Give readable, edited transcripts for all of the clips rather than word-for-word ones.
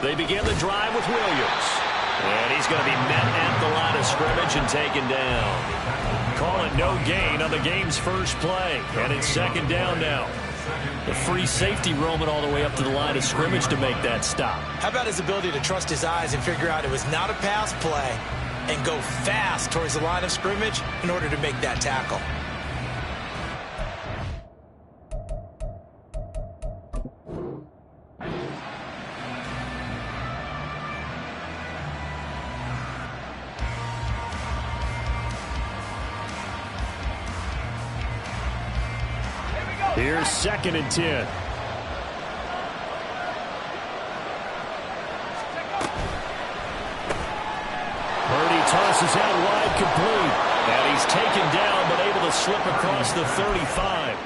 They begin the drive with Williams. And he's going to be met at the line of scrimmage and taken down. Call it no gain on the game's first play. And it's second down now. The free safety roaming all the way up to the line of scrimmage to make that stop. How about his ability to trust his eyes and figure out it was not a pass play and go fast towards the line of scrimmage in order to make that tackle. Here's 2nd and 10. Purdy tosses out wide, complete. And he's taken down but able to slip across the 35.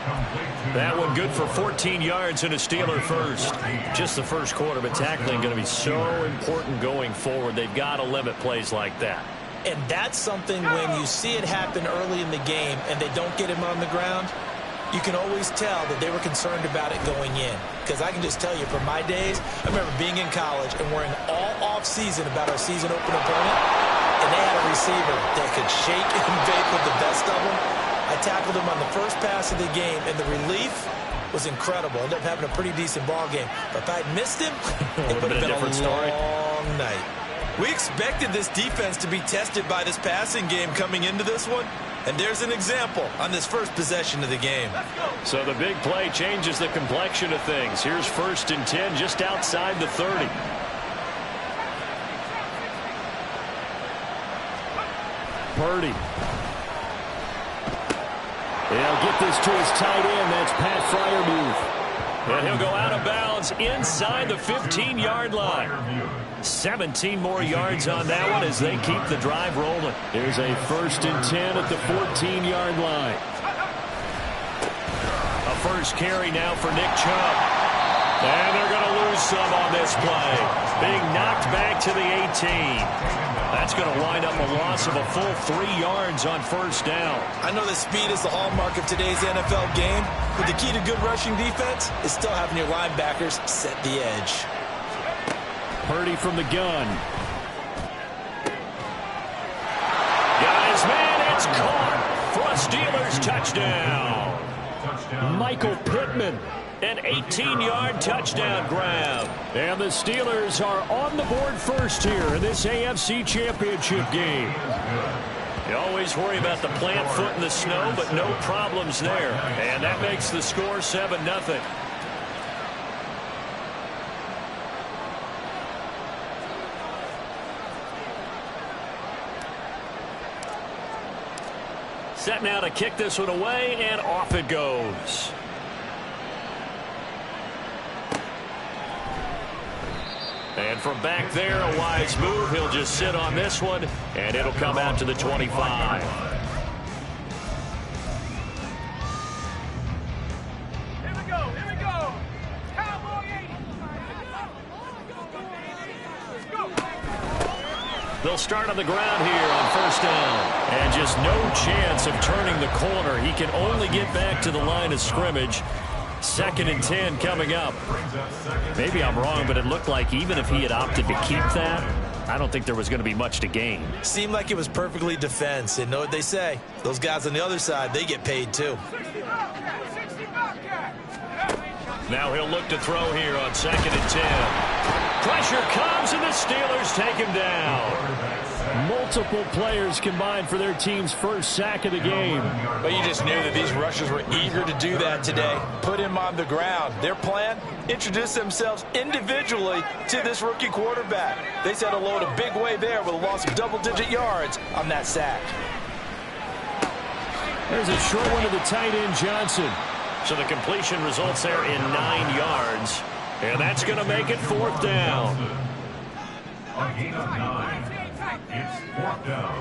That one good for 14 yards and a Steeler first. Just the first quarter, but tackling going to be so important going forward. They've got to limit plays like that. And that's something when you see it happen early in the game and they don't get him on the ground, you can always tell that they were concerned about it going in. Because I can just tell you, from my days, I remember being in college and worrying all off-season about our season opener opponent, and they had a receiver that could shake and bake with the best of them. I tackled him on the first pass of the game, and the relief was incredible. Ended up having a pretty decent ball game. But if I'd missed him, it would have been a long night. We expected this defense to be tested by this passing game coming into this one. And there's an example on this first possession of the game. So the big play changes the complexion of things. Here's 1st and 10 just outside the 30. Purdy. He'll get this to his tight end. That's Pat Freiermuth. And he'll go out of bounds inside the 15-yard line. 17 more yards on that one as they keep the drive rolling. There's a 1st and 10 at the 14-yard line. A first carry now for Nick Chubb. And they're going to lose some on this play. Being knocked back to the 18. That's going to wind up a loss of a full 3 yards on 1st down. I know that speed is the hallmark of today's NFL game, but the key to good rushing defense is still having your linebackers set the edge. Purdy from the gun. Guys, man, it's caught for a Steelers touchdown. Michael Pittman, an 18-yard touchdown grab. And the Steelers are on the board first here in this AFC Championship game. You always worry about the plant foot in the snow, but no problems there. And that makes the score 7-0. Set now to kick this one away, and off it goes. And from back there, a wise move. He'll just sit on this one, and it'll come out to the 25. Here we go, here we go. Cowboy 80. Let's go. They'll start on the ground here on 1st down. And just no chance of turning the corner. He can only get back to the line of scrimmage. 2nd and 10 coming up. Maybe I'm wrong, but it looked like even if he had opted to keep that, I don't think there was going to be much to gain. Seemed like it was perfectly defense. And know what they say? Those guys on the other side, they get paid too. Now he'll look to throw here on 2nd and 10. Pressure comes, and the Steelers take him down. Multiple players combined for their team's first sack of the game. But you just knew that these rushers were eager to do that today. Put him on the ground. Their plan, introduce themselves individually to this rookie quarterback. They set a load a big way there with a loss of double-digit yards on that sack. There's a short one to the tight end, Johnson. So the completion results there in 9 yards. And that's going to make it 4th down. A gain of 9. It's 4th down.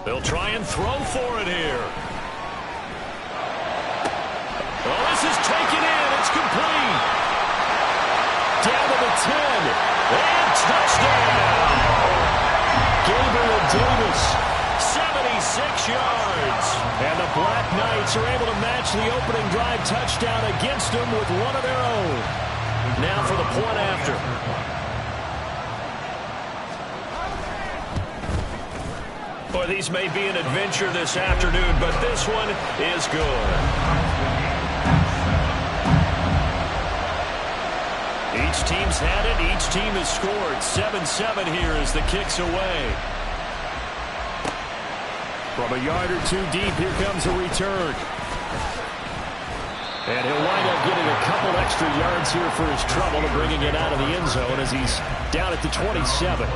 They'll try and throw for it here. Oh, this is taken in. It's complete. Down to the 10. And touchdown. Gabriel Davis, 6 yards. And the Black Knights are able to match the opening drive touchdown against them with one of their own. Now for the point after. Boy, these may be an adventure this afternoon, but this one is good. Each team's had it. Each team has scored. 7-7 here as the kick's away. From a yard or two deep, here comes a return. And he'll wind up getting a couple extra yards here for his trouble and bringing it out of the end zone as he's down at the 27.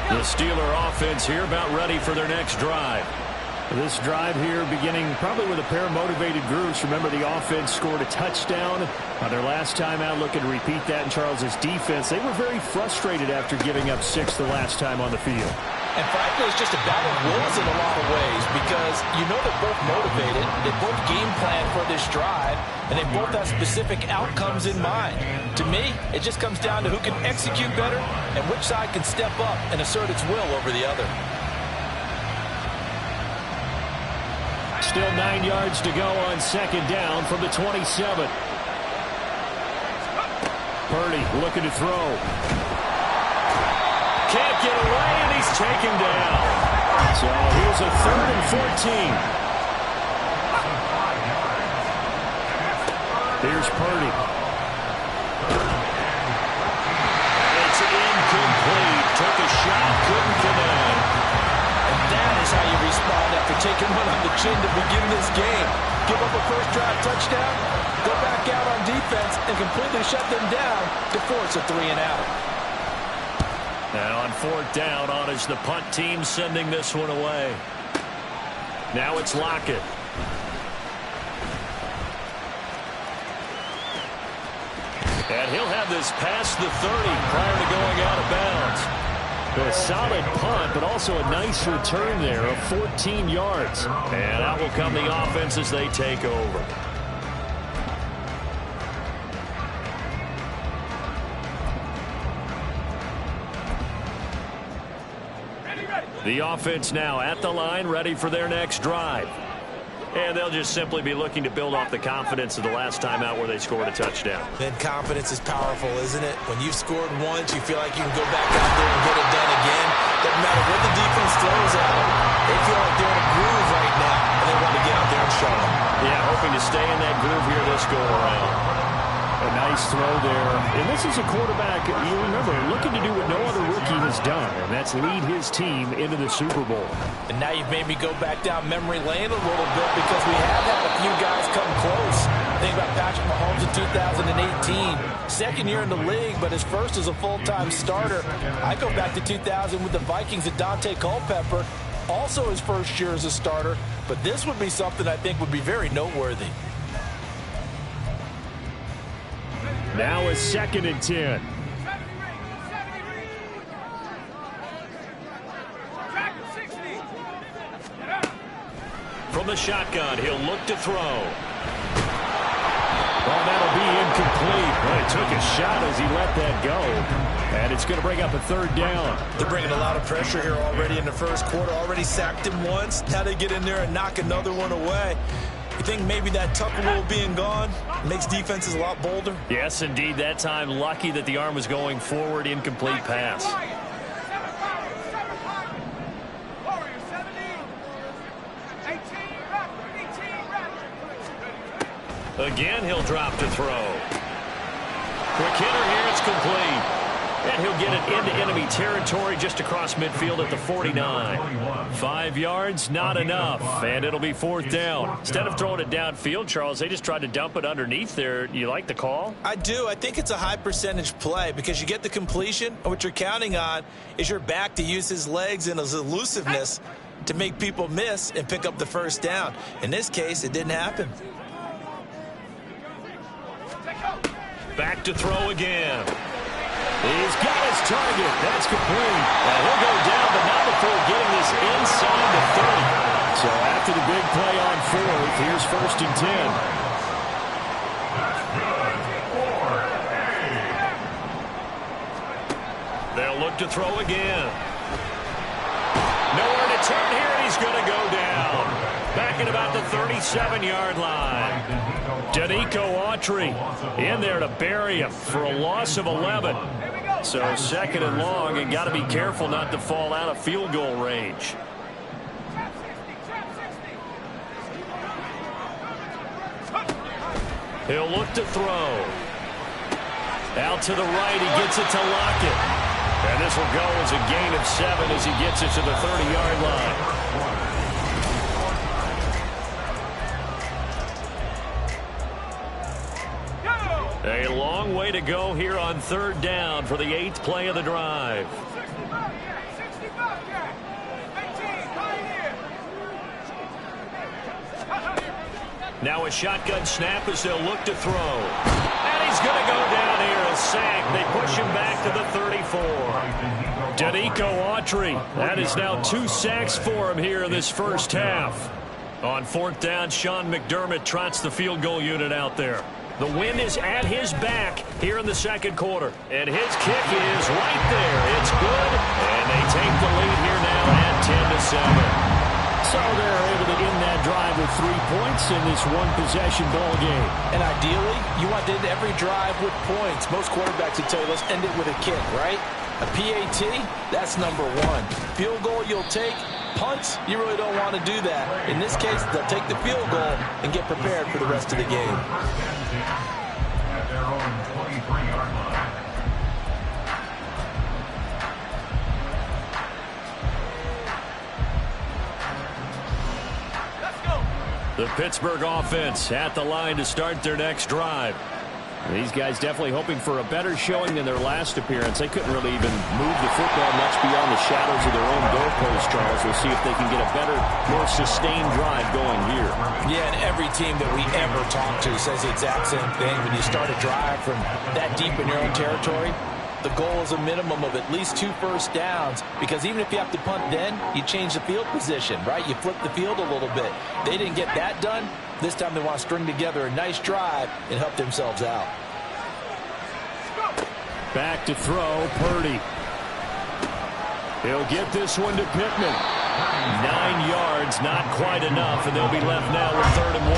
The Steeler offense here about ready for their next drive. This drive here beginning probably with a pair of motivated groups. Remember, the offense scored a touchdown on their last time out. Looking to repeat that in Charles's defense. They were very frustrated after giving up 6 the last time on the field. And frankly, it's just a battle of wills in a lot of ways because you know they're both motivated. They both game plan for this drive, and they both have specific outcomes in mind. To me, it just comes down to who can execute better and which side can step up and assert its will over the other. Still 9 yards to go on second down from the 27. Purdy looking to throw. Can't get away, and he's taken down. So here's a 3rd and 14. Here's Purdy. It's incomplete. Took a shot, couldn't connect. And that is how you respond after taking one on the chin to begin this game. Give up a first drive touchdown, go back out on defense, and completely shut them down to force a 3-and-out. And on 4th down, on is the punt team sending this one away. Now it's Lockett. And he'll have this past the 30 prior to going out of bounds. A solid punt, but also a nice return there of 14 yards. And out will come the offense as they take over. The offense now at the line, ready for their next drive. And they'll just simply be looking to build off the confidence of the last time out where they scored a touchdown. Then confidence is powerful, isn't it? When you've scored once, you feel like you can go back out there and get it done again. Doesn't matter what the defense throws at them. They feel like they're in a groove right now, and they want to get out there and show them. Yeah, hoping to stay in that groove here this go-around. A nice throw there. And this is a quarterback, you remember, looking to do what no other rookie has done, and that's lead his team into the Super Bowl. And now you've made me go back down memory lane a little bit because we have had a few guys come close. Think about Patrick Mahomes in 2018. Second year in the league, but his first as a full-time starter. I go back to 2000 with the Vikings and Dante Culpepper. Also his first year as a starter. But this would be something I think would be very noteworthy. Now a 2nd and 10. From the shotgun, he'll look to throw. Well, that'll be incomplete. Well, he took a shot as he let that go. And it's going to bring up a 3rd down. They're bringing a lot of pressure here already in the first quarter. Already sacked him once. Now they get in there and knock another one away. You think maybe that tucker rule being gone makes defenses a lot bolder? Yes, indeed. That time, lucky that the arm was going forward. Incomplete pass. Again, he'll drop to throw. Quick hitter here. It's complete. And he'll get it into enemy territory just across midfield at the 49. 5 yards, not enough. And it'll be 4th down. Instead of throwing it downfield, Charles, they just tried to dump it underneath there. You like the call? I do. I think it's a high percentage play because you get the completion. And what you're counting on is your back to use his legs and his elusiveness to make people miss and pick up the first down. In this case, it didn't happen. Back to throw again. He's got his target. That's complete. And he'll go down, but not before getting this inside the 30. So after the big play on 4th, here's 1st and 10. They'll look to throw again. Nowhere to turn here, and he's going to go down. Back at about the 37-yard line. Danico Autry in there to bury him for a loss of 11. So second and long, and got to be careful not to fall out of field goal range. He'll look to throw. Out to the right, he gets it to Lockett. And this will go as a gain of 7 as he gets it to the 30-yard line. A long way to go here on third down for the 8th play of the drive. Now a shotgun snap as they'll look to throw. And he's going to go down here, a sack. They push him back to the 34. Danico Autry, that is now 2 sacks for him here in this first half. On fourth down, Sean McDermott trots the field goal unit out there. The wind is at his back here in the second quarter. And his kick is right there. It's good. And they take the lead here now at 10-7. So they're able to end that drive with 3 points in this one-possession ball game. And ideally, you want to end every drive with points. Most quarterbacks would tell you, let's end it with a kick, right? A PAT, that's number 1. Field goal you'll take. Punts, you really don't want to do that. In this case, they'll take the field goal and get prepared for the rest of the game. At their own 23-yard line. The Pittsburgh offense at the line to start their next drive. These guys definitely hoping for a better showing than their last appearance. They couldn't really even move the football much beyond the shadows of their own goalpost, Charles. We'll see if they can get a better, more sustained drive going here. Yeah, and every team that we ever talk to says the exact same thing. When you start a drive from that deep in your own territory, the goal is a minimum of at least 2 first downs, because even if you have to punt then, you change the field position, right? You flip the field a little bit. They didn't get that done. This time they want to string together a nice drive and help themselves out. Back to throw, Purdy. He'll get this one to Pittman. 9 yards, not quite enough, and they'll be left now with 3rd and 1.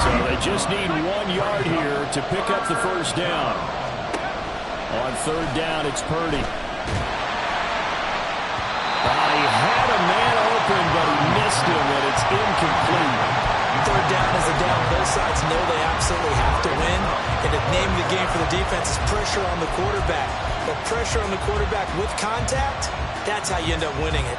So they just need 1 yard here to pick up the first down. On 3rd down, it's Purdy. He had a man open, but he missed him, and it's incomplete. 3rd down is a down. Both sides know they absolutely have to win. And the name of the game for the defense is pressure on the quarterback. But pressure on the quarterback with contact, that's how you end up winning it.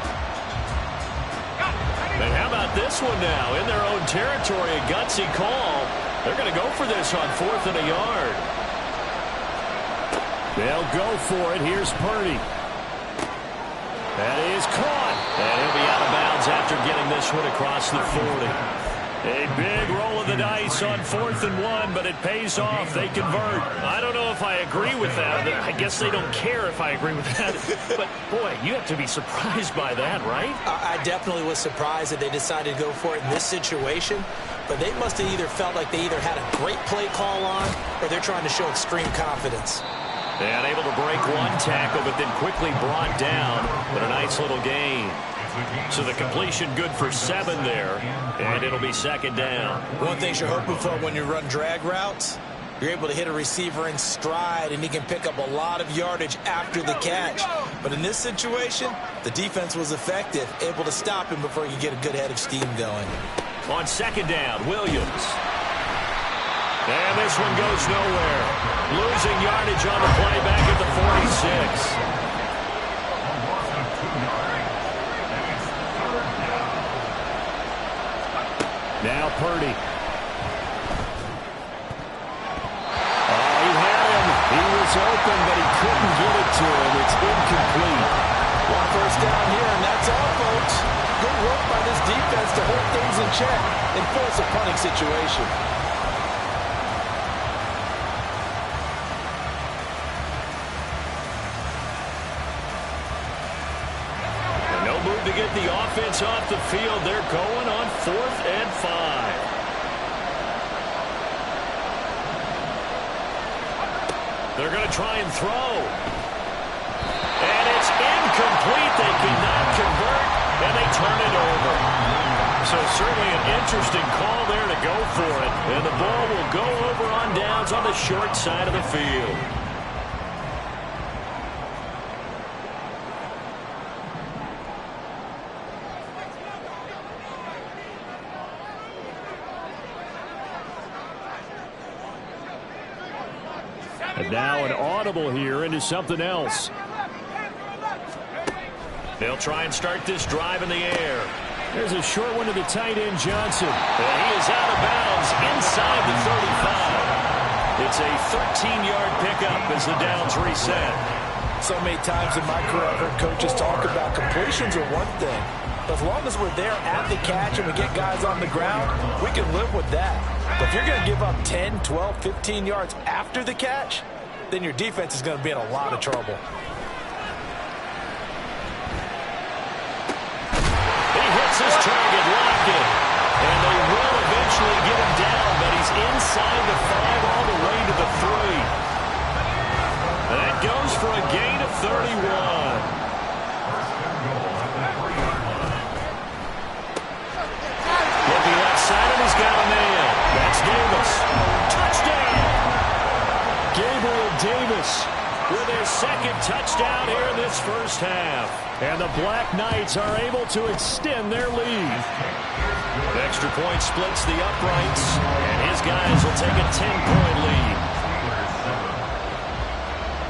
And how about this one now? In their own territory, a gutsy call. They're going to go for this on 4th and a yard. They'll go for it. Here's Purdy. That is caught. And he'll be out of bounds after getting this one across the 40. A big roll of the dice on 4th and 1, but it pays off. They convert. I don't know if I agree with that. I guess they don't care if I agree with that. But, boy, you have to be surprised by that, right? I definitely was surprised that they decided to go for it in this situation. But they must have either felt like they either had a great play call on or they're trying to show extreme confidence. And able to break one tackle, but then quickly brought down. But a nice little gain. So the completion good for 7 there, and it'll be 2nd down. One thing you're hoping for when you run drag routes, you're able to hit a receiver in stride, and he can pick up a lot of yardage after the catch. But in this situation, the defense was effective, able to stop him before you get a good head of steam going. On 2nd down, Williams. And this one goes nowhere. Losing yardage on the play back at the 46. Now Purdy. He had him. He was open, but he couldn't get it to him. It's incomplete. 1 first down here, and that's all, folks. Good work by this defense to hold things in check and force a punting situation. To get the offense off the field, they're going on 4th and 5. They're going to try and throw. And So certainly an interesting call there to go for it. And the ball will go over on downs on the short side of the field. And now an audible here into something else. They'll try and start this drive in the air. There's a short one to the tight end, Johnson. And he is out of bounds inside the 35. It's a 13-yard pickup as the downs reset. So many times in my career I've heard coaches talk about completions are one thing. But as long as we're there at the catch and we get guys on the ground, we can live with that. But if you're going to give up 10, 12, 15 yards after the catch, then your defense is going to be in a lot of trouble. He hits his target, Lockett. And they will eventually get him down, but he's inside the 5 all the way to the 3. And that goes for a gain of 31. Looking outside, and he's got a man. That's Davis. Touchdown! Gabriel Davis With his second touchdown here in this first half. and the Black Knights are able to extend their lead. Extra point splits the uprights, and his guys will take a 10-point lead.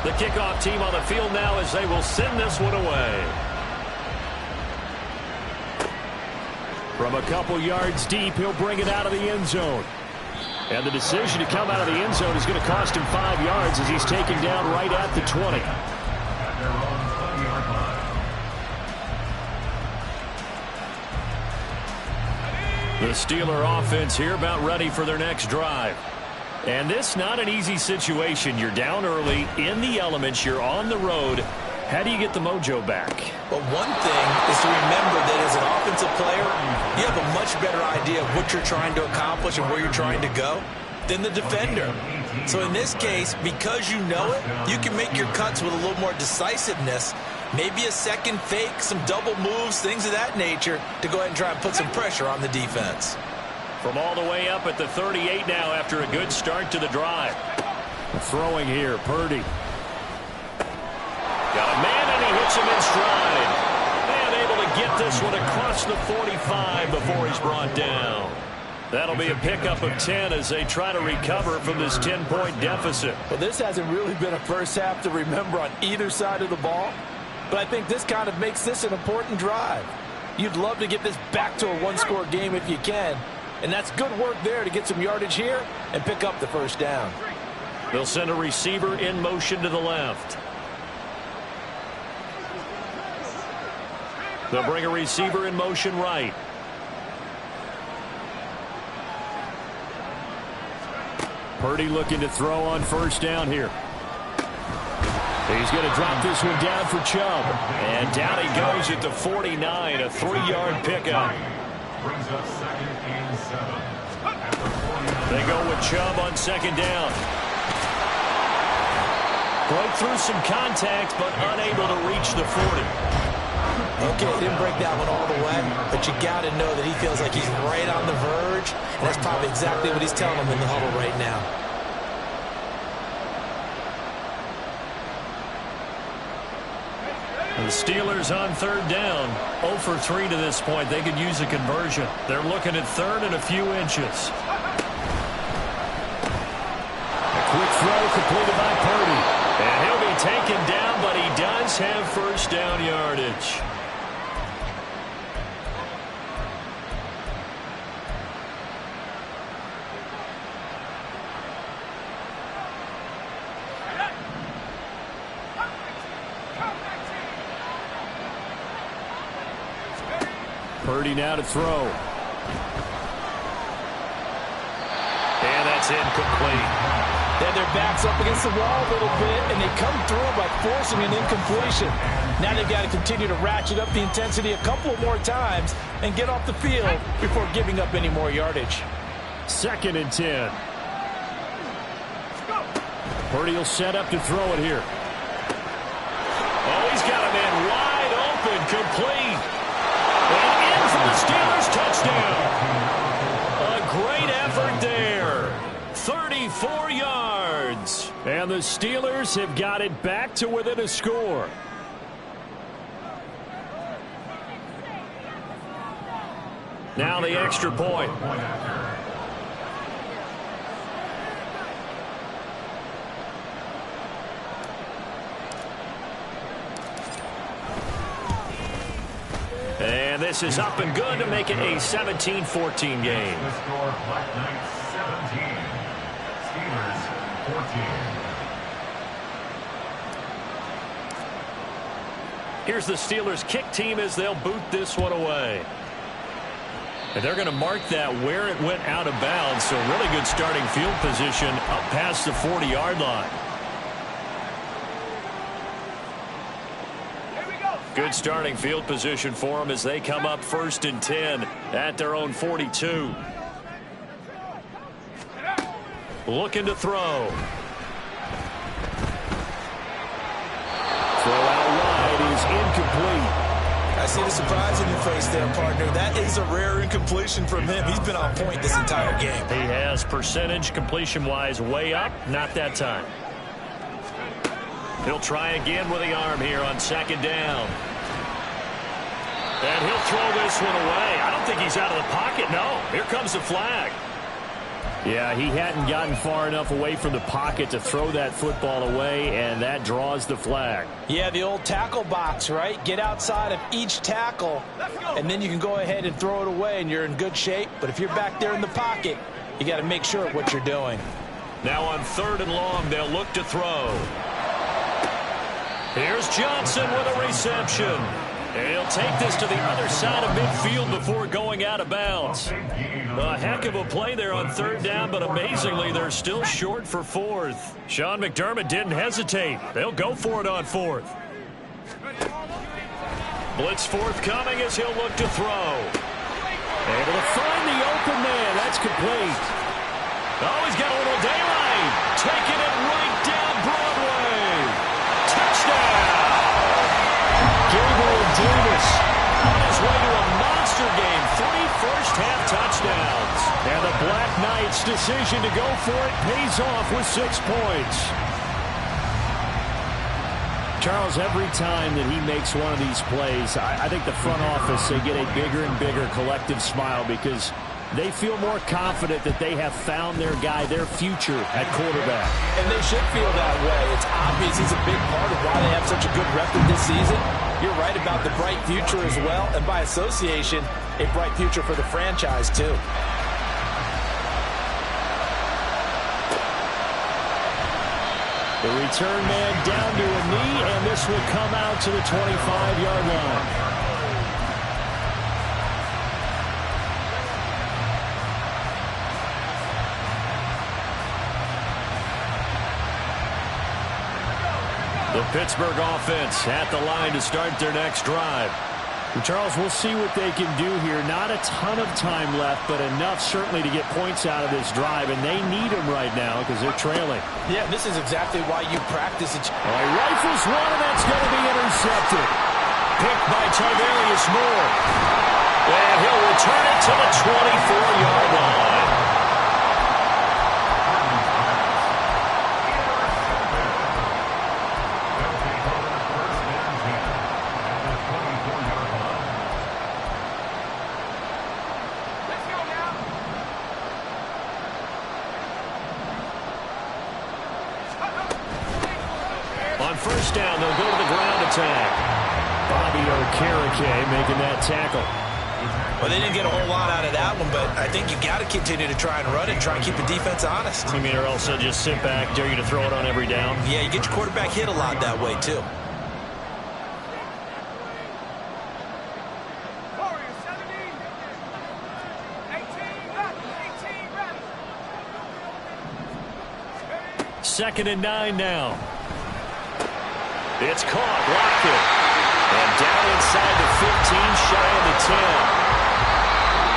The kickoff team on the field now as they will send this one away. From a couple yards deep, he'll bring it out of the end zone. And the decision to come out of the end zone is going to cost him 5 yards as he's taken down right at the 20. The Steeler offense here about ready for their next drive. And this not an easy situation. You're down early, in the elements, you're on the road. How do you get the mojo back? Well, one thing is to remember that as an offensive player, you have a much better idea of what you're trying to accomplish and where you're trying to go than the defender. So in this case, because you know it, you can make your cuts with a little more decisiveness, maybe a second fake, some double moves, things of that nature, to go ahead and try and put some pressure on the defense. From all the way up at the 38 now after a good start to the drive. Throwing here, Purdy. Got a man, and he hits him in stride. And able to get this one across the 45 before he's brought down. That'll be a pickup of 10 as they try to recover from this 10-point deficit. Well, this hasn't really been a first half to remember on either side of the ball, but I think this kind of makes this an important drive. You'd love to get this back to a one-score game if you can, and that's good work there to get some yardage here and pick up the first down. They'll send a receiver in motion to the left. They'll bring a receiver in motion right. Purdy looking to throw on first down here. He's going to drop this one down for Chubb. And down he goes at the 49, a 3-yard pickup. Brings up 2nd and 7. They go with Chubb on second down. Broke through some contact, but unable to reach the 40. Okay, he didn't break that one all the way, but you got to know that he feels like he's right on the verge, and that's probably exactly what he's telling them in the huddle right now. The Steelers on third down, 0 for 3 to this point. They could use a conversion. They're looking at third and a few inches. A quick throw completed by Purdy. And he'll be taken down, but he does have first down yardage. Purdy now to throw. And that's incomplete. They had their backs up against the wall a little bit, and they come through by forcing an incompletion. Now they've got to continue to ratchet up the intensity a couple more times and get off the field before giving up any more yardage. 2nd and 10. Purdy will set up to throw it here. Oh, he's got a man wide open, complete. And in for the Steelers touchdown. And the Steelers have got it back to within a score. Now the extra point. And this is up and good to make it a 17-14 game. The score, Black Knights 17, Steelers 14. Here's the Steelers kick team as they'll boot this one away. And they're going to mark that where it went out of bounds, so really good starting field position up past the 40-yard line. Good starting field position for them as they come up 1st and 10 at their own 42. Looking to throw. Throw out wide is incomplete. I see the surprise in your face there, partner. That is a rare incompletion from him. He's been on point this entire game. He has percentage completion-wise way up. Not that time. He'll try again with the arm here on 2nd down. And he'll throw this one away. I don't think he's out of the pocket. No, here comes the flag. Yeah, he hadn't gotten far enough away from the pocket to throw that football away, and that draws the flag. Yeah, the old tackle box, right? Get outside of each tackle, and then you can go ahead and throw it away, and you're in good shape. But if you're back there in the pocket, you got to make sure of what you're doing. Now on 3rd and long, they'll look to throw. Here's Johnson with a reception. And he'll take this to the other side of midfield before going out of bounds. A heck of a play there on 3rd down, but amazingly, they're still short for 4th. Sean McDermott didn't hesitate. They'll go for it on 4th. Blitz forthcoming as he'll look to throw. Able to find the open man. That's complete. Oh, he's got a little daylight. Taking it right down Broadway. Touchdown. Gabriel Davis on his way to a monster game. 3 first-half touchdowns. And the Black Knights' decision to go for it pays off with 6 points. Charles, every time that he makes one of these plays, I think the front office, they get a bigger and bigger collective smile because they feel more confident that they have found their guy, their future at quarterback. And they should feel that way. It's obvious he's a big part of why they have such a good record this season. You're right about the bright future as well, and by association, a bright future for the franchise, too. The return man down to a knee, and this will come out to the 25-yard line. The Pittsburgh offense at the line to start their next drive. And Charles, we'll see what they can do here. Not a ton of time left, but enough certainly to get points out of this drive, and they need them right now because they're trailing. Yeah, this is exactly why you practice it. Rifles one, and that's going to be intercepted. Picked by Tarvarius Moore. And he'll return it to the 24-yard line. First down, they'll go to the ground attack. Bobby Okereke making that tackle. Well, they didn't get a whole lot out of that one, but I think you got to continue to try and run it and try and keep the defense honest. I mean, or else they'll just sit back, dare you to throw it on every down. Yeah, you get your quarterback hit a lot that way, too. Second and 9 now. It's caught, Lockett. And down inside the 15, shy of the 10.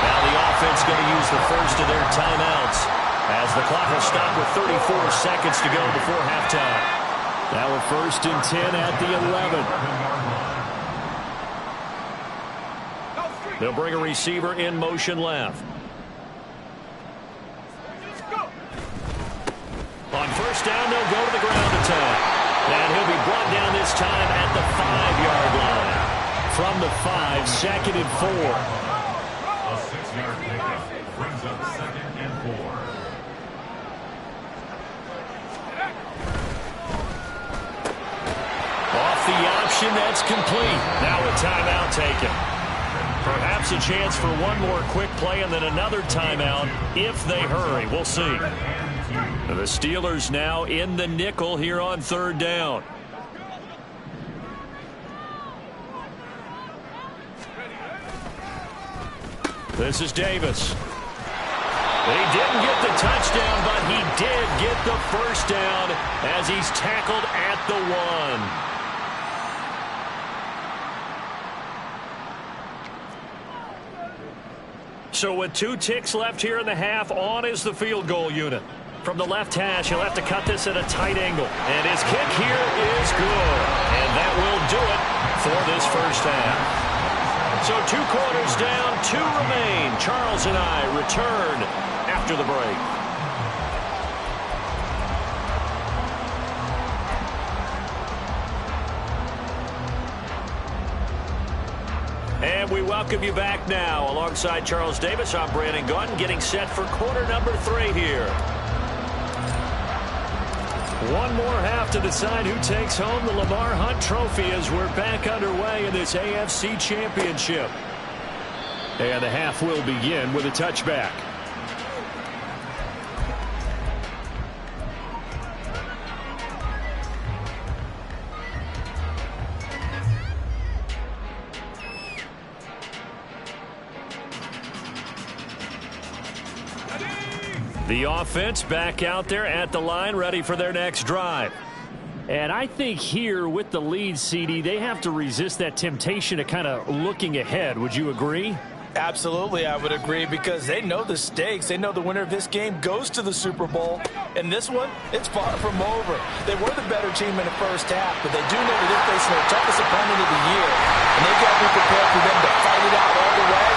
Now the offense going to use the first of their timeouts as the clock will stop with 34 seconds to go before halftime. Now we're 1st and 10 at the 11. They'll bring a receiver in motion left. On 1st first down, they'll go to the ground attack. And he'll be brought down this time at the 5-yard line. From the 5, 2nd and 4. A 6-yard pickup brings up 2nd and 4. Off the option, that's complete. Now a timeout taken. Perhaps a chance for one more quick play and then another timeout if they hurry. We'll see. The Steelers now in the nickel here on 3rd down. This is Davis. He didn't get the touchdown, but he did get the first down as he's tackled at the 1. So with 2 ticks left here in the half, on is the field goal unit. From the left hash, he'll have to cut this at a tight angle. And his kick here is good. And that will do it for this first half. So 2 quarters down, 2 remain. Charles and I return after the break. And we welcome you back now. Alongside Charles Davis, I'm Brandon Gaudin, getting set for quarter number 3 here. One more half to decide who takes home the Lamar Hunt Trophy as we're back underway in this AFC Championship. And the half will begin with a touchback. The offense back out there at the line, ready for their next drive. And I think here with the lead, CD, they have to resist that temptation of kind of looking ahead. Would you agree? Absolutely, I would agree, because they know the stakes. They know the winner of this game goes to the Super Bowl. And this one, it's far from over. They were the better team in the first half, but they do know that they're facing their toughest opponent of the year. And they've got to be prepared for them to fight it out all the way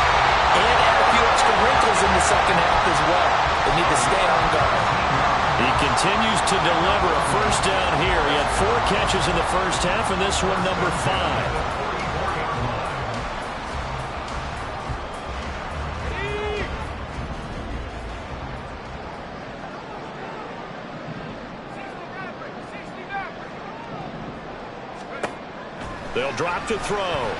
and add a few extra wrinkles in the second half as well. They need to stay on guard. He continues to deliver a first down here. He had 4 catches in the first half, and this one number 5. They'll drop to throw.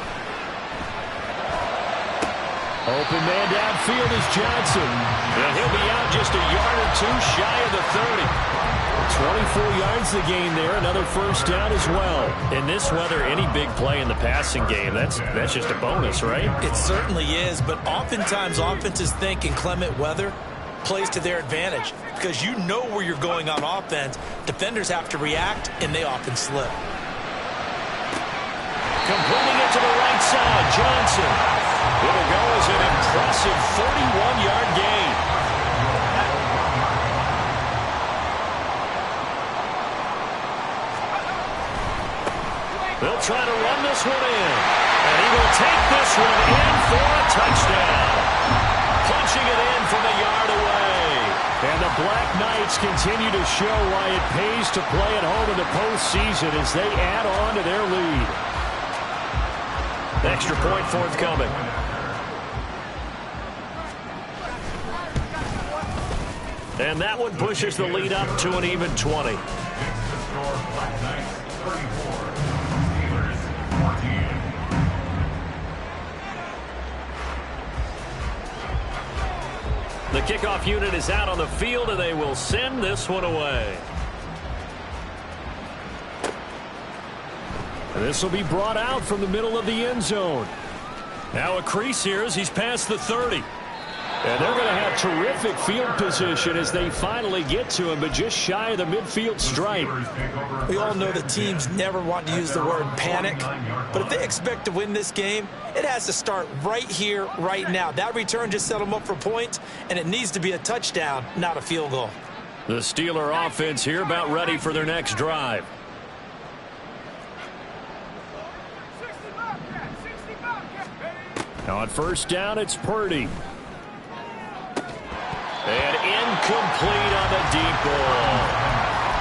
Open man downfield is Johnson. And he'll be out just a yard or 2 shy of the 30. 24 yards the gain there. Another first down as well. In this weather, any big play in the passing game, that's just a bonus, right? It certainly is, but oftentimes offenses think inclement weather plays to their advantage because you know where you're going on offense. Defenders have to react, and they often slip. Completing it to the right side, Johnson. It'll go as an impressive 31-yard gain. They'll try to run this one in. And he will take this one in for a touchdown. Punching it in from a yard away. And the Black Knights continue to show why it pays to play at home in the postseason as they add on to their lead. Extra point forthcoming. And that one pushes the lead up to an even 20. The kickoff unit is out on the field, and they will send this one away. And this will be brought out from the middle of the end zone. Now a crease here as he's past the 30. And they're going to have terrific field position as they finally get to him, but just shy of the midfield stripe. We all know that teams never want to use the word panic, but if they expect to win this game, it has to start right here, right now. That return just set them up for points, and it needs to be a touchdown, not a field goal. The Steeler offense here about ready for their next drive. Now on first down, it's Purdy. And incomplete on the deep ball.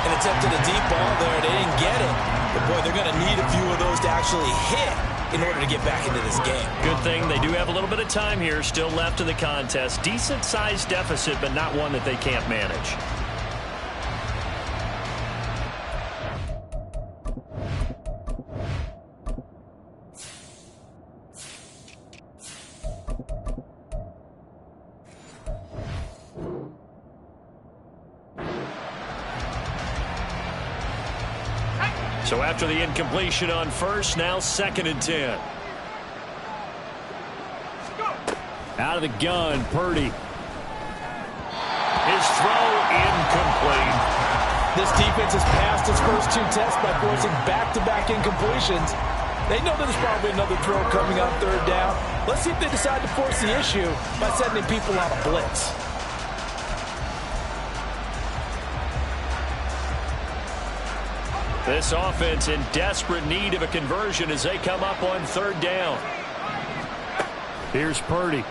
and attempted a deep ball there. They didn't get it. But, boy, they're going to need a few of those to actually hit in order to get back into this game. Good thing they do have a little bit of time here still left in the contest. Decent-sized deficit, but not one that they can't manage. So after the incompletion on first, now 2nd and 10. Out of the gun, Purdy. His throw incomplete. This defense has passed its first 2 tests by forcing back-to-back incompletions. They know there's probably another throw coming on 3rd down. Let's see if they decide to force the issue by sending people on a blitz. This offense in desperate need of a conversion as they come up on 3rd down. Here's Purdy.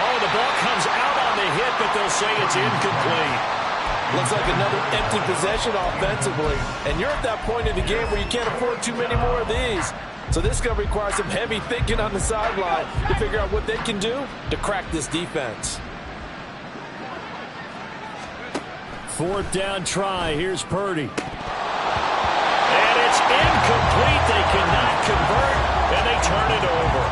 Oh, the ball comes out on the hit, but they'll say it's incomplete. Looks like another empty possession offensively. And you're at that point in the game where you can't afford too many more of these. So this is going to require some heavy thinking on the sideline to figure out what they can do to crack this defense. 4th down try. Here's Purdy. And it's incomplete. They cannot convert, and they turn it over.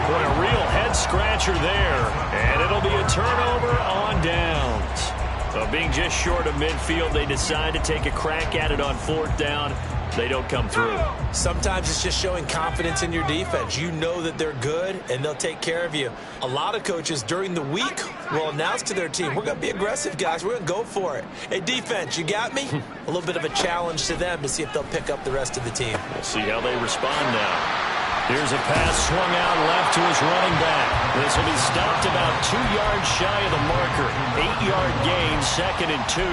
Boy, a real head-scratcher there. And it'll be a turnover on downs. So being just short of midfield, they decide to take a crack at it on 4th down. They don't come through. Sometimes it's just showing confidence in your defense. You know that they're good, and they'll take care of you. A lot of coaches during the week will announce to their team, we're going to be aggressive, guys. We're going to go for it. Hey, defense, you got me? A little bit of a challenge to them to see if they'll pick up the rest of the team. We'll see how they respond now. Here's a pass swung out left to his running back. This will be stopped about 2 yards shy of the marker. 8-yard gain, 2nd and 2.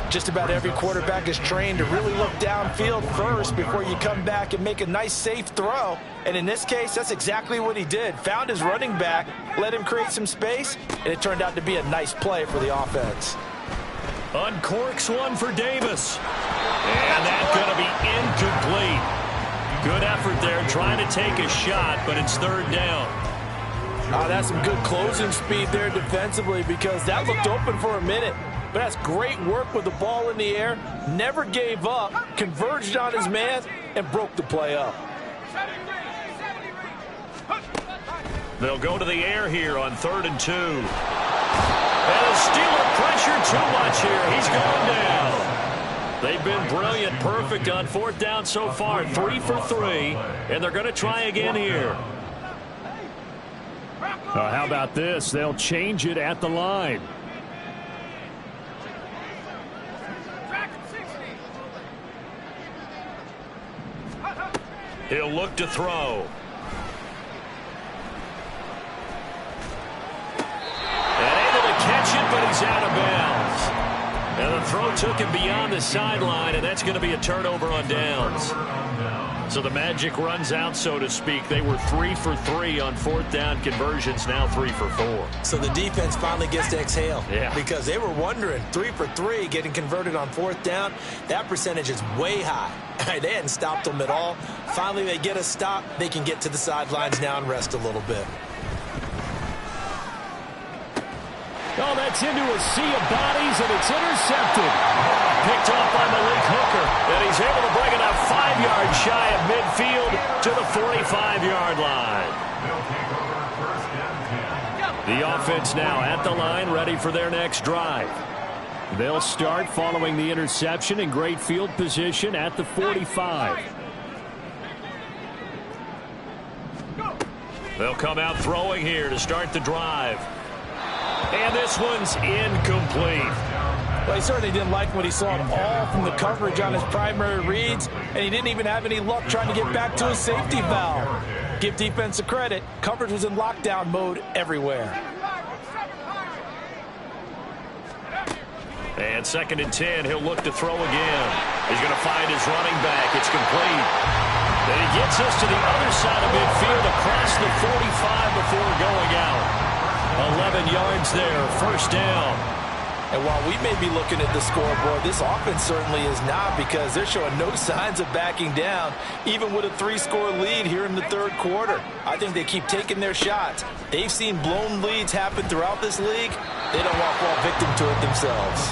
Just about every quarterback is trained to really look downfield first before you come back and make a nice, safe throw. And in this case, that's exactly what he did. Found his running back, let him create some space, and it turned out to be a nice play for the offense. Uncorks one for Davis. And that's going to be incomplete. Good effort there, trying to take a shot, but it's 3rd down. Oh, that's some good closing speed there defensively because that looked open for a minute. But that's great work with the ball in the air. Never gave up, converged on his man, and broke the play up. They'll go to the air here on 3rd and 2. And the Steeler pressure too much here. He's going down. They've been brilliant, perfect on 4th down so far. 3 for 3, and they're going to try again here. How about this? They'll change it at the line. He'll look to throw. And able to catch it, but he's out of bounds. And the throw took him beyond the sideline, and that's going to be a turnover on downs. So the magic runs out, so to speak. They were 3 for 3 on 4th down conversions, now 3 for 4. So the defense finally gets to exhale. Yeah. Because they were wondering, 3 for 3 getting converted on 4th down. That percentage is way high. They hadn't stopped them at all. Finally, they get a stop. They can get to the sidelines now and rest a little bit. Oh, that's into a sea of bodies, and it's intercepted. Picked off by Malik Hooker, and he's able to bring it up 5 yards shy of midfield to the 45-yard line. The offense now at the line, ready for their next drive. They'll start following the interception in great field position at the 45. They'll come out throwing here to start the drive. And this one's incomplete. Well, he certainly didn't like what he saw at all from the coverage on his primary reads, and he didn't even have any luck trying to get back to his safety valve. Give defense a credit. Coverage was in lockdown mode everywhere. And 2nd and 10, he'll look to throw again. He's going to find his running back. It's complete. And he gets us to the other side of midfield across the 45 before going out. 11 yards there, 1st down. And while we may be looking at the scoreboard, this offense certainly is not, because they're showing no signs of backing down, even with a 3-score lead here in the third quarter. I think they keep taking their shots. They've seen blown leads happen throughout this league. They don't want to fall victim to it themselves.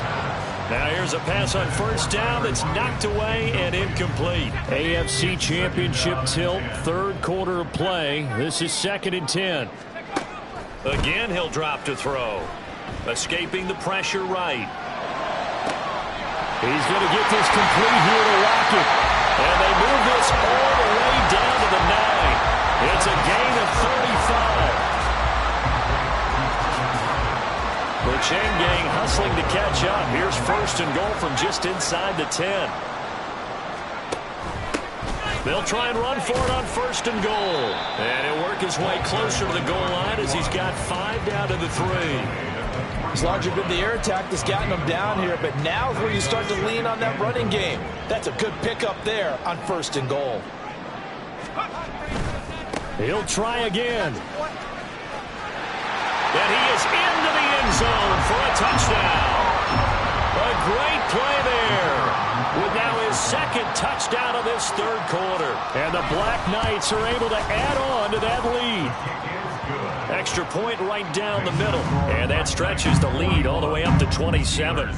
Now here's a pass on first down that's knocked away and incomplete. AFC Championship tilt, third quarter of play. This is 2nd and 10. Again, he'll drop to throw. Escaping the pressure right. He's going to get this complete here to Lockett. And they move this all the way down to the 9. It's a gain of 35. The chain gang hustling to catch up. Here's 1st and goal from just inside the 10. They'll try and run for it on 1st and goal. And he'll work his way closer to the goal line as he's got 5 down to the 3. It's largely been the air attack that's gotten them down here, but now is where you start to lean on that running game. That's a good pickup there on 1st and goal. He'll try again. And he is into the end zone for a touchdown. A great play there, with now his 2nd touchdown of this third quarter. And the Black Knights are able to add on to that lead. Extra point right down the middle. And that stretches the lead all the way up to 27.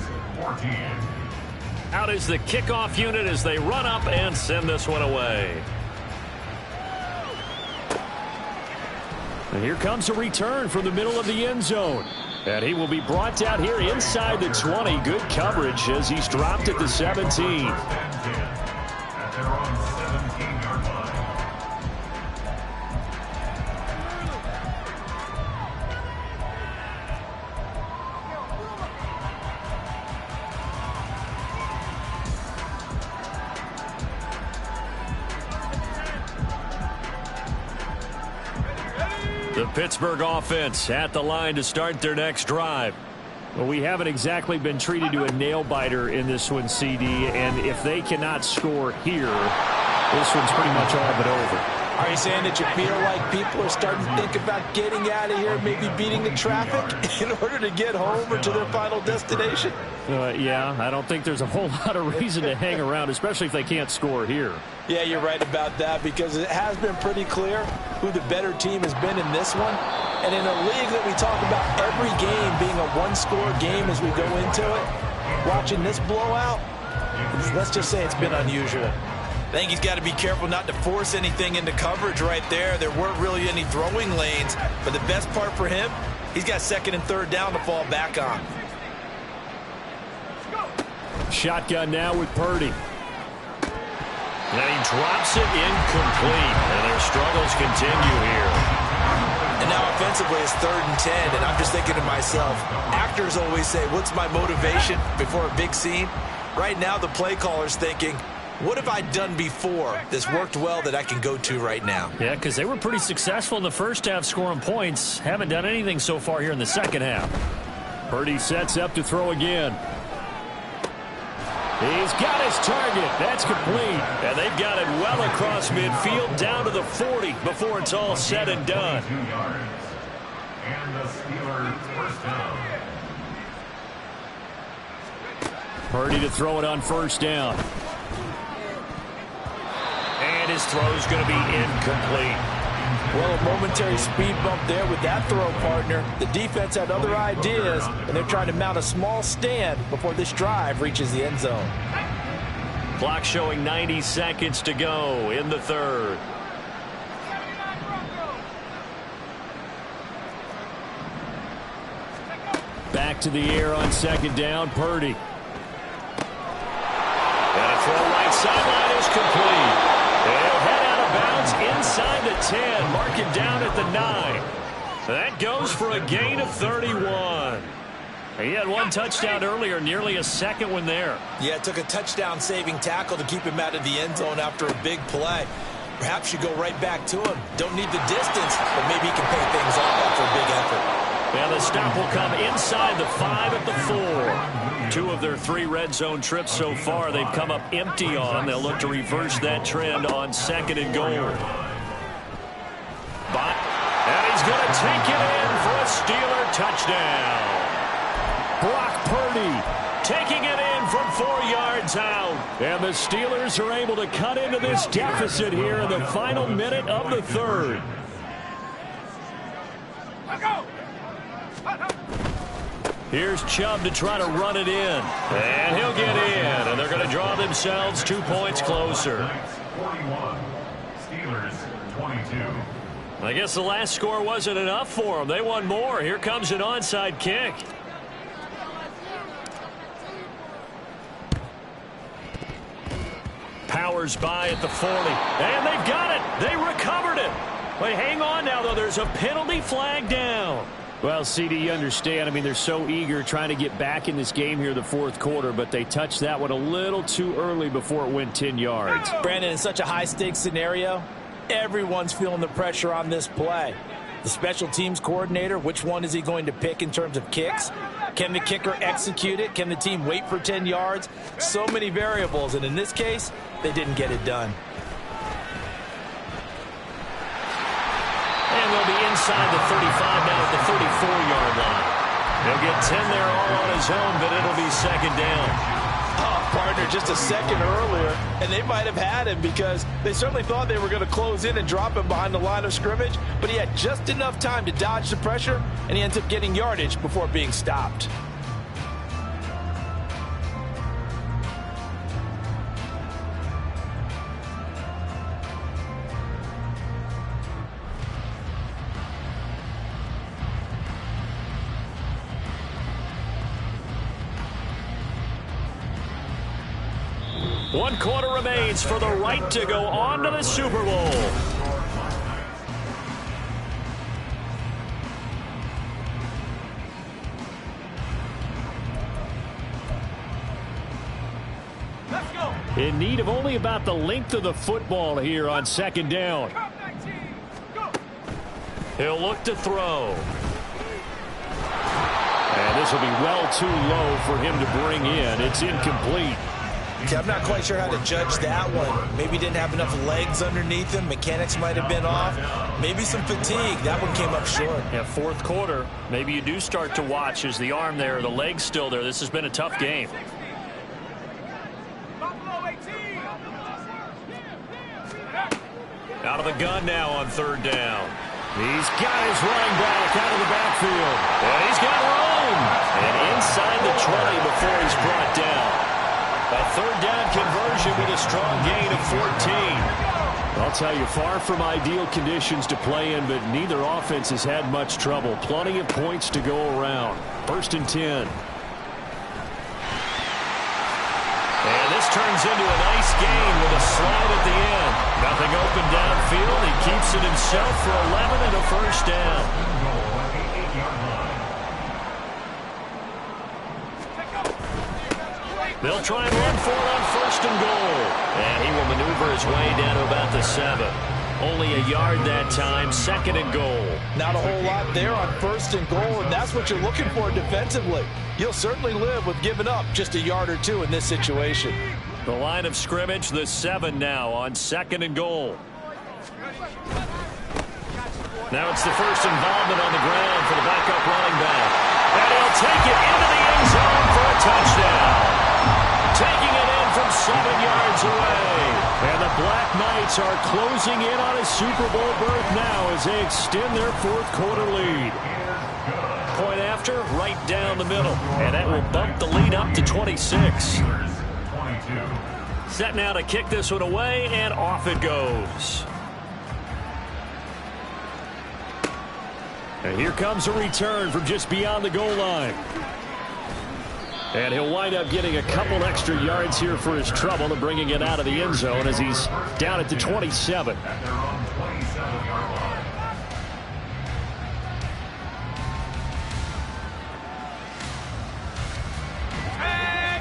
Out is the kickoff unit as they run up and send this one away. And here comes a return from the middle of the end zone. And he will be brought down here inside the 20. Good coverage as he's dropped at the 17. At their own 17-yard line. The Pittsburgh offense at the line to start their next drive. Well, we haven't exactly been treated to a nail-biter in this one, CD, and if they cannot score here, this one's pretty much all but over. Are you saying that you feel like people are starting to think about getting out of here, maybe beating the traffic in order to get home or to their final destination? Yeah, I don't think there's a whole lot of reason to hang around, especially if they can't score here. Yeah, you're right about that, because it has been pretty clear who the better team has been in this one. And in a league that we talk about every game being a one-score game as we go into it, watching this blowout, let's just say it's been unusual. I think he's got to be careful not to force anything into coverage right there. There weren't really any throwing lanes, but the best part for him, he's got 2nd and 3rd down to fall back on. Shotgun now with Purdy. And he drops it incomplete, and their struggles continue here. And now offensively it's 3rd and 10, and I'm just thinking to myself, actors always say, what's my motivation before a big scene? Right now the play caller's thinking, what have I done before that's worked well that I can go to right now? Yeah, because they were pretty successful in the first half scoring points. Haven't done anything so far here in the second half. Purdy sets up to throw again. He's got his target. That's complete. And they've got it well across midfield down to the 40 before it's all said and done. 2 yards. And the Steelers first down. Purdy to throw it on 1st down. And his throw's going to be incomplete. Well, a momentary speed bump there with that throw, partner. The defense had other ideas, and they're trying to mount a small stand before this drive reaches the end zone. Clock showing 90 seconds to go in the third. Back to the air on 2nd down, Purdy. And a throw right sideline is complete. They'll head out of bounds inside the 10, marking down at the 9. That goes for a gain of 31. He had one touchdown earlier, nearly a second one there. Yeah, it took a touchdown-saving tackle to keep him out of the end zone after a big play. Perhaps you go right back to him. Don't need the distance, but maybe he can pay things off after a big effort. And the stop will come inside the 5 at the 4. 2 of their 3 red zone trips so far they've come up empty on. They'll look to reverse that trend on 2nd and goal. And he's going to take it in for a Steeler touchdown. Brock Purdy taking it in from 4 yards out. And the Steelers are able to cut into this deficit here in the final minute of the third. Here's Chubb to try to run it in. And he'll get in. And they're going to draw themselves 2 points closer. 41. Steelers 22. I guess the last score wasn't enough for them. They won more. Here comes an onside kick. Powers by at the 40. And they've got it. They recovered it. Wait, hang on now, though. There's a penalty flag down. Well, CD, you understand. I mean, they're so eager trying to get back in this game here in the fourth quarter, but they touched that one a little too early before it went 10 yards. Brandon, in such a high-stakes scenario, everyone's feeling the pressure on this play. The special teams coordinator, which one is he going to pick in terms of kicks? Can the kicker execute it? Can the team wait for 10 yards? So many variables, and in this case, they didn't get it done. And they'll be inside the 35 now at the 34-yard line. He'll get 10 there all on his own, but it'll be second down. Oh, partner, just a second earlier, and they might have had him because they certainly thought they were going to close in and drop him behind the line of scrimmage, but he had just enough time to dodge the pressure, and he ends up getting yardage before being stopped. One quarter remains for the right to go on to the Super Bowl. Let's go. In need of only about the length of the football here on second down. He'll look to throw. And this will be well too low for him to bring in. It's incomplete. Okay, I'm not quite sure how to judge that one. Maybe didn't have enough legs underneath him. Mechanics might have been off. Maybe some fatigue. That one came up short. Yeah, fourth quarter. Maybe you do start to watch as the arm there, the leg's still there. This has been a tough game. Out of the gun now on third down. He's got his running back out of the backfield. And he's got room. And inside the 20 before he's brought down. A third down conversion with a strong gain of 14. I'll tell you, far from ideal conditions to play in, but neither offense has had much trouble. Plenty of points to go around. First and 10. And this turns into a nice gain with a slide at the end. Nothing open downfield. He keeps it himself for 11 and a first down. They'll try and run for it on first and goal. And he will maneuver his way down to about the 7. Only a yard that time, second and goal. Not a whole lot there on first and goal, and that's what you're looking for defensively. You'll certainly live with giving up just a yard or two in this situation. The line of scrimmage, the 7 now on second and goal. Now it's the first involvement on the ground for the backup running back. And he'll take it into the end zone for a touchdown. Taking it in from 7 yards away. And the Black Knights are closing in on a Super Bowl berth now as they extend their fourth quarter lead. Point after, right down the middle. And that will bump the lead up to 26. Set now to kick this one away, and off it goes. And here comes a return from just beyond the goal line. And he'll wind up getting a couple extra yards here for his trouble and bringing it out of the end zone as he's down at the 27.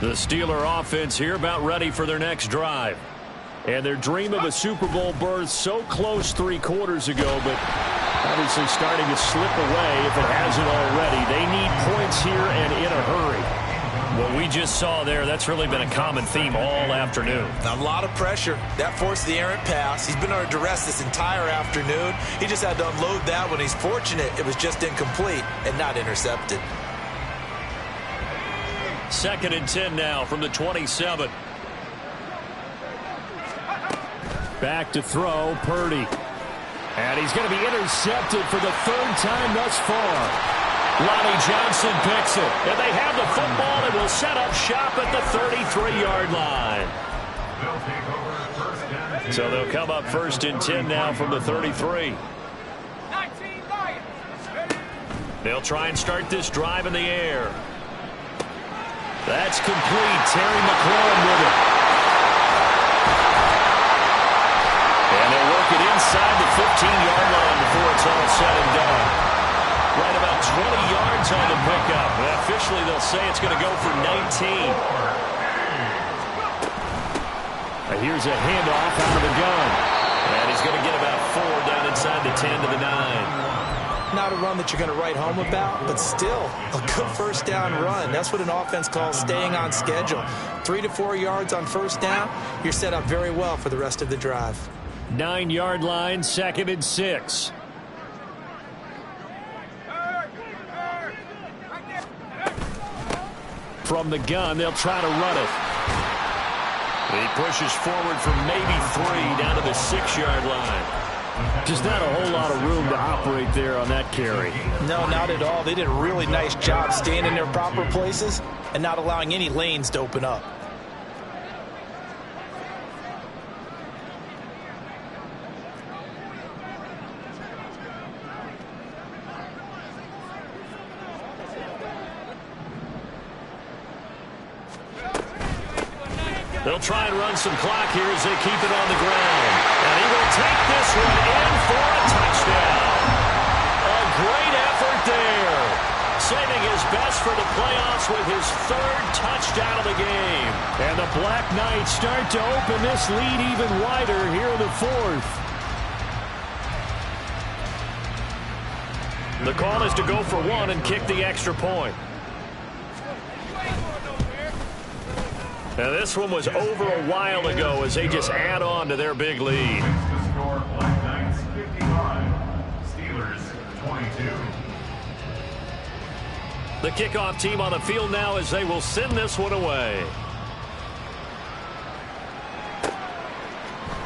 The Steeler offense here about ready for their next drive. And their dream of a Super Bowl berth so close 3 quarters ago, but obviously starting to slip away if it hasn't already. They need points here and in a hurry. What we just saw there, that's really been a common theme all afternoon. A lot of pressure. That forced the errant pass. He's been under duress this entire afternoon. He just had to unload that when he's fortunate it was just incomplete and not intercepted. 2nd and 10 now from the 27. Back to throw, Purdy. And he's going to be intercepted for the 3rd time thus far. Lonnie Johnson picks it. And they have the football and will set up shop at the 33-yard line. So they'll come up 1st and 10 now from the 33. They'll try and start this drive in the air. That's complete. Terry McLaurin with it. And they'll work it inside the 15-yard line before it's all said and done. Right about 20 yards on the pickup. And officially, they'll say it's going to go for 19. Here's a handoff out of the gun. And he's going to get about 4 down inside the 10 to the 9. Not a run that you're going to write home about, but still a good 1st down run. That's what an offense calls staying on schedule. 3 to 4 yards on 1st down, you're set up very well for the rest of the drive. 9-yard line, 2nd and 6. From the gun, they'll try to run it. He pushes forward for maybe 3 down to the 6-yard line. Just not a whole lot of room to operate there on that carry. No, not at all. They did a really nice job staying in their proper places and not allowing any lanes to open up. They'll try and run some clock here as they keep it on the ground. And he will take this one in for a touchdown. A great effort there. Saving his best for the playoffs with his 3rd touchdown of the game. And the Black Knights start to open this lead even wider here in the 4th. The call is to go for 1 and kick the extra point. Now this one was over a while ago as they just add on to their big lead. Black Knights 55, Steelers 22. The kickoff team on the field now as they will send this one away.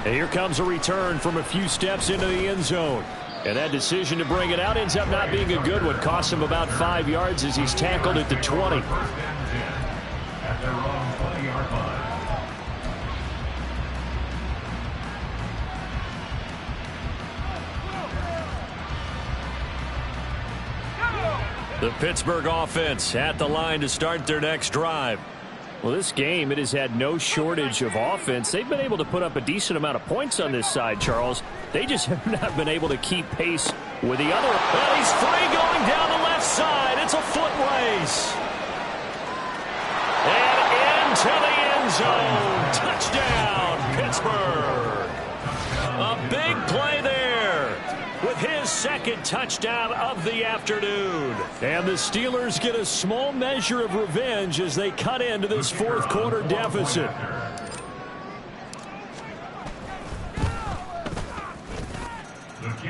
And here comes a return from a few steps into the end zone. And that decision to bring it out ends up not being a good one. Costs him about 5 yards as he's tackled at the 20. At their own 20-yard line. The Pittsburgh offense at the line to start their next drive. Well, this game, it has had no shortage of offense. They've been able to put up a decent amount of points on this side, Charles. They just have not been able to keep pace with the other. And he's free going down the left side. It's a foot race. And into the end zone. Touchdown, Pittsburgh. A big play there with his 2nd touchdown of the afternoon. And the Steelers get a small measure of revenge as they cut into this 4th quarter deficit.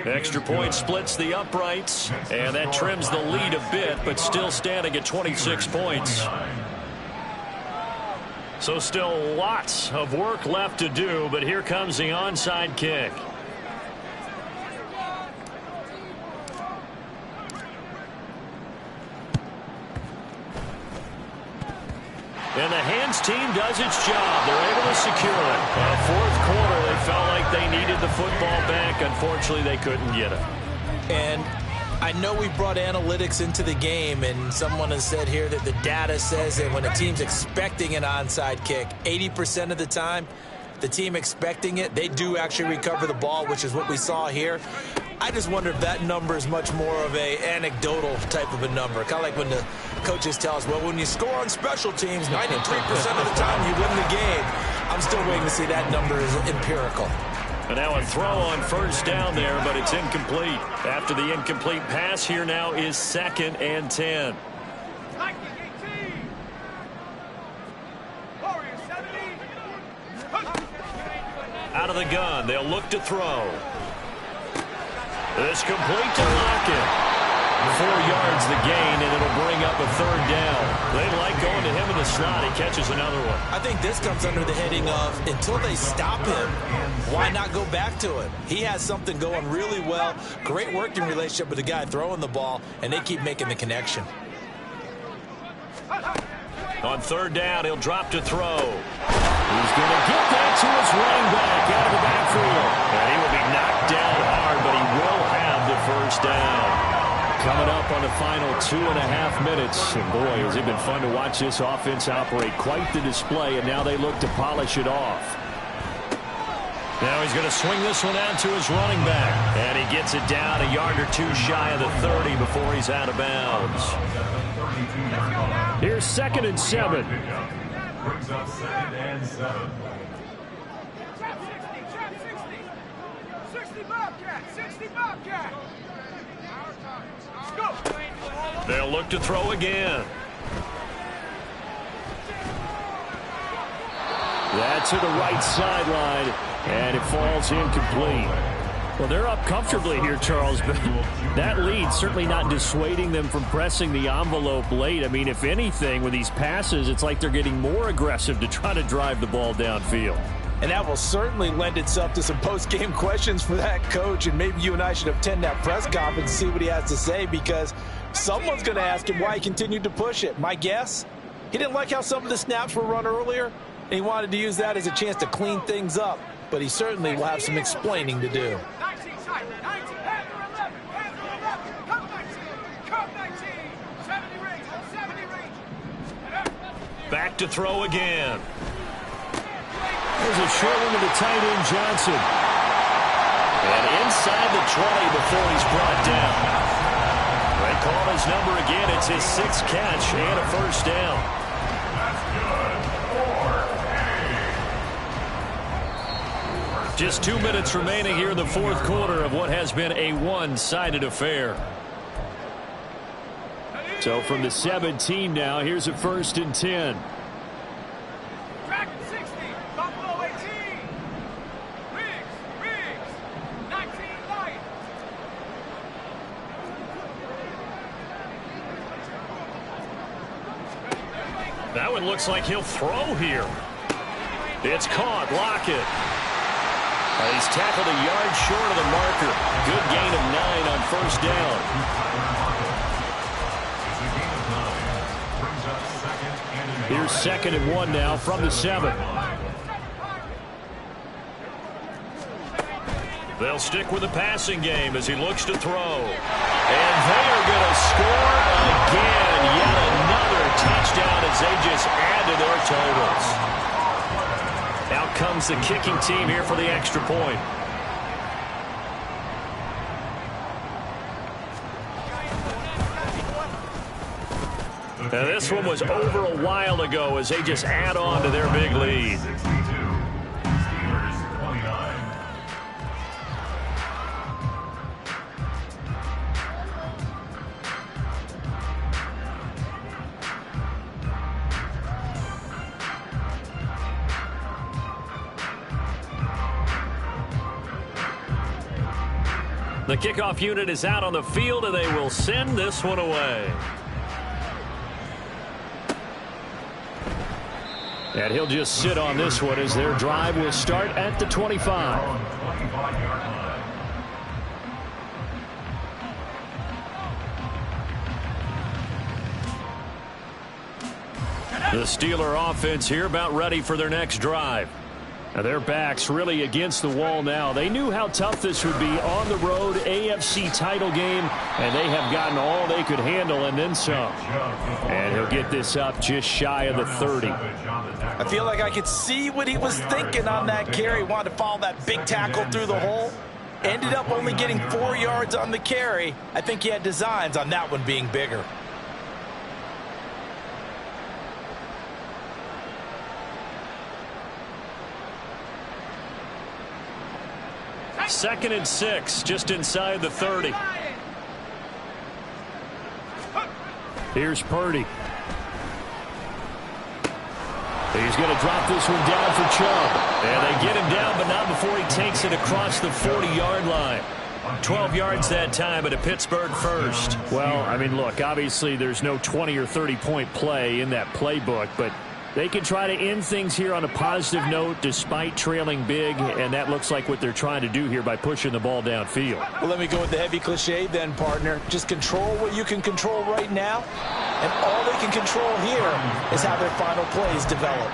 Extra point splits the uprights, and that trims the lead a bit, but still standing at 26 points. So still lots of work left to do, but here comes the onside kick. And the hands team does its job. They're able to secure it. 4th quarter, they felt like they needed the football back. Unfortunately, they couldn't get it. And I know we brought analytics into the game, and someone has said here that the data says that when a team's expecting an onside kick, 80% of the time, the team expecting it, they do actually recover the ball, which is what we saw here. I just wonder if that number is much more of a anecdotal type of a number. Kind of like when the coaches tell us, well, when you score on special teams, 93% of the time you win the game. I'm still waiting to see that number is empirical. And now a throw on 1st down there, but it's incomplete. After the incomplete pass, here now is 2nd and 10. Out of the gun, they'll look to throw. This complete to Lockett. 4 yards the gain, and it'll bring up a 3rd down. They like going to him in the slot. He catches another one. I think this comes under the heading of until they stop him, why not go back to it? He has something going really well. Great working relationship with the guy throwing the ball, and they keep making the connection. On 3rd down, he'll drop to throw. He's going to get that to his running back out of the backfield. And he will be knocked down hard, but he will have the 1st down. Coming up on the final 2.5 minutes. And boy, has it been fun to watch this offense operate. Quite the display, and now they look to polish it off. Now he's going to swing this one out to his running back. And he gets it down a yard or 2 shy of the 30 before he's out of bounds. Here's 2nd and 7. Brings up 2nd and 7. 60 Bobcat, 60 Bobcat. Go. They'll look to throw again. That's to the right sideline, and it falls incomplete. Well, they're up comfortably here, Charles, but that lead certainly not dissuading them from pressing the envelope late. I mean, if anything, with these passes, it's like they're getting more aggressive to try to drive the ball downfield. And that will certainly lend itself to some post-game questions for that coach, and maybe you and I should attend that press conference and see what he has to say, because someone's going to ask him why he continued to push it. My guess, he didn't like how some of the snaps were run earlier, and he wanted to use that as a chance to clean things up, but he certainly will have some explaining to do. 19 side, 19, head or 11, head or 11, come 19, 70 range, 70 range. Back to throw again. There's a short one to the tight end, Johnson. And inside the 20 before he's brought down. They call his number again. It's his 6th catch and a 1st down. Just 2 minutes remaining here in the 4th quarter of what has been a one-sided affair. So from the 17 now, here's a 1st and 10. Dragon 60, Buffalo 18. Riggs, 19 light. That one looks like he'll throw here. It's caught. Lockett. He's tackled a yard short of the marker. Good gain of 9 on 1st down. Here's 2nd and 1 now from the 7. They'll stick with the passing game as he looks to throw. And they are going to score again. Yet another touchdown as they just add to their totals. Out comes the kicking team here for the extra point. Now this one was over a while ago as they just add on to their big lead. The kickoff unit is out on the field, and they will send this one away. And he'll just sit on this one as their drive will start at the 25. The Steeler offense here about ready for their next drive. Now their backs really against the wall now. They knew how tough this would be on the road, AFC title game, and they have gotten all they could handle and then some. And he'll get this up just shy of the 30. I feel like I could see what he was thinking on that carry. Wanted to follow that big tackle through the hole. Ended up only getting 4 yards on the carry. I think he had designs on that one being bigger. Second and 6, just inside the 30. Here's Purdy. He's going to drop this one down for Chubb. And they get him down, but not before he takes it across the 40-yard line. 12 yards that time, but a Pittsburgh first. Well, I mean, look, obviously there's no 20 or 30-point play in that playbook, but they can try to end things here on a positive note despite trailing big, and that looks like what they're trying to do here by pushing the ball downfield. Well, let me go with the heavy cliche then, partner. Just control what you can control right now, and all they can control here is how their final plays develop.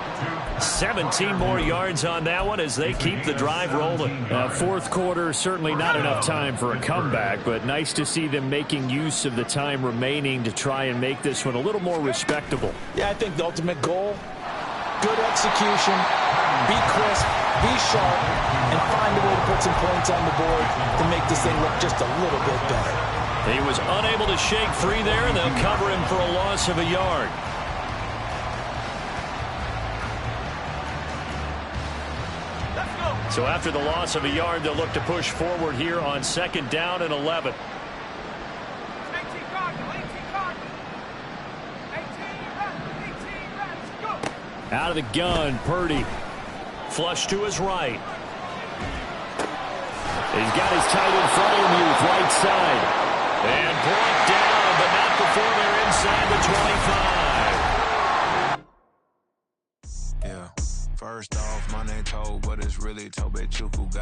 17 more yards on that one as they keep the drive rolling. Fourth quarter, certainly not enough time for a comeback, but nice to see them making use of the time remaining to try and make this one a little more respectable. Yeah, I think the ultimate goal, good execution, be crisp, be sharp, and find a way to put some points on the board to make this thing look just a little bit better. He was unable to shake free there, and they'll cover him for a loss of a yard. So after the loss of a yard, they'll look to push forward here on 2nd down and 11. 18 Cardinals, 18 Cardinals. 18 Reds, go. Out of the gun, Purdy. Flush to his right. He's got his tight end front of him, right side. And brought down, but not before they're inside the 25. Yeah. First off, my name Toad, but it's really Tobe Chuku.